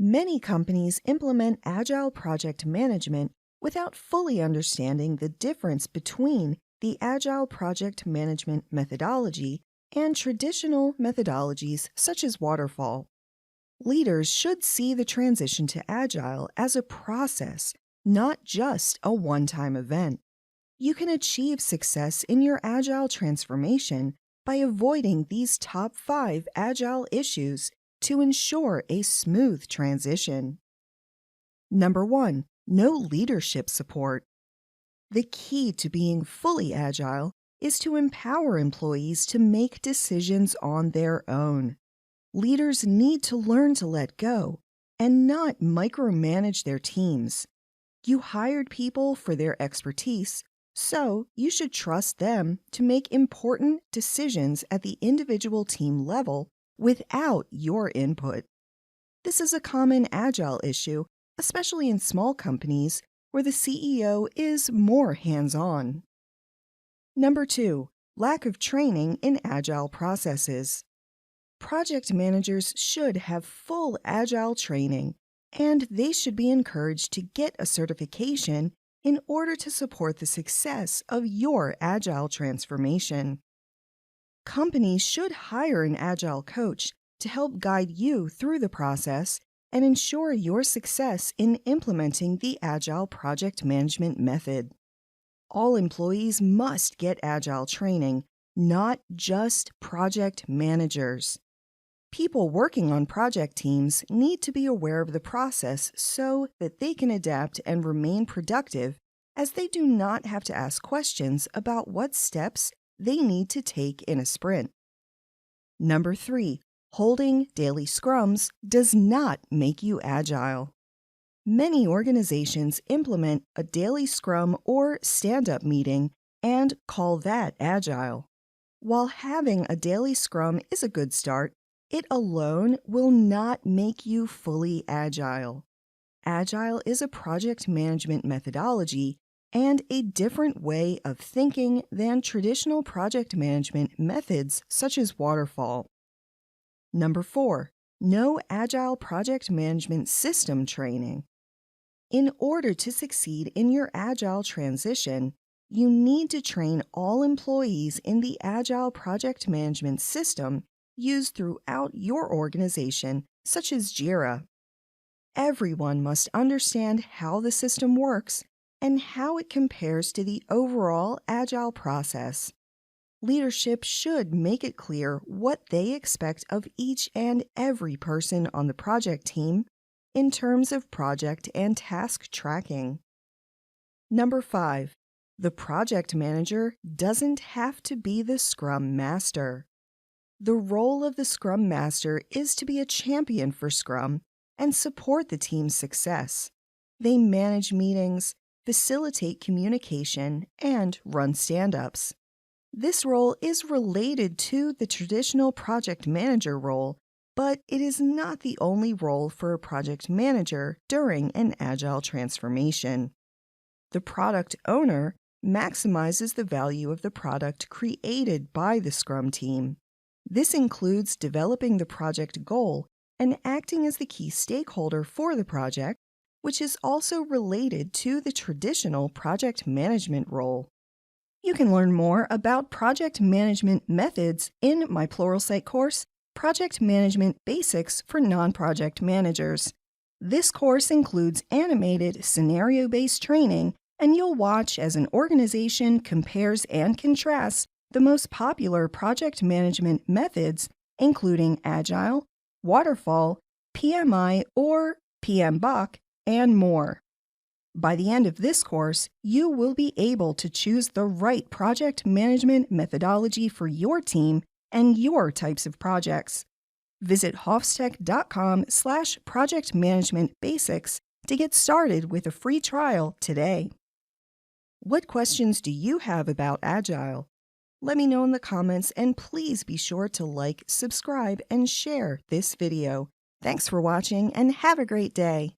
Many companies implement Agile Project Management without fully understanding the difference between the Agile Project Management methodology and traditional methodologies such as Waterfall. Leaders should see the transition to Agile as a process, not just a one-time event. You can achieve success in your Agile transformation by avoiding these top 5 Agile issues to ensure a smooth transition. Number 1. No leadership support. The key to being fully Agile is to empower employees to make decisions on their own. Leaders need to learn to let go and not micromanage their teams. You hired people for their expertise, so you should trust them to make important decisions at the individual team level without your input. This is a common Agile issue, especially in small companies where the CEO is more hands-on. Number 2. Lack of training in Agile processes. Project managers should have full Agile training, and they should be encouraged to get a certification in order to support the success of your Agile transformation. Companies should hire an Agile coach to help guide you through the process and ensure your success in implementing the Agile Project Management method. All employees must get Agile training, not just project managers. People working on project teams need to be aware of the process so that they can adapt and remain productive, as they do not have to ask questions about what steps they need to take in a sprint. Number 3. Holding daily scrums does not make you agile. Many organizations implement a daily scrum or stand-up meeting and call that agile. While having a daily scrum is a good start, it alone will not make you fully agile. Agile is a project management methodology and a different way of thinking than traditional project management methods such as Waterfall. Number 4. No Agile Project Management System training. In order to succeed in your Agile transition, you need to train all employees in the Agile Project Management system used throughout your organization, such as Jira. Everyone must understand how the system works and how it compares to the overall Agile process. Leadership should make it clear what they expect of each and every person on the project team in terms of project and task tracking. Number 5. The project manager doesn't have to be the Scrum Master. The role of the Scrum Master is to be a champion for Scrum and support the team's success. They manage meetings, facilitate communication, and run stand-ups. This role is related to the traditional project manager role, but it is not the only role for a project manager during an Agile transformation. The product owner maximizes the value of the product created by the Scrum team. This includes developing the project goal and acting as the key stakeholder for the project, which is also related to the traditional project management role. You can learn more about project management methods in my Pluralsight course, Project Management Basics for Non-Project Managers. This course includes animated, scenario-based training, and you'll watch as an organization compares and contrasts the most popular project management methods, including Agile, Waterfall, PMI or PMBOK, and more. By the end of this course, you will be able to choose the right project management methodology for your team and your types of projects. Visit HoffsTech.com/Project Management Basics to get started with a free trial today. What questions do you have about Agile? Let me know in the comments, and please be sure to like, subscribe, and share this video. Thanks for watching and have a great day.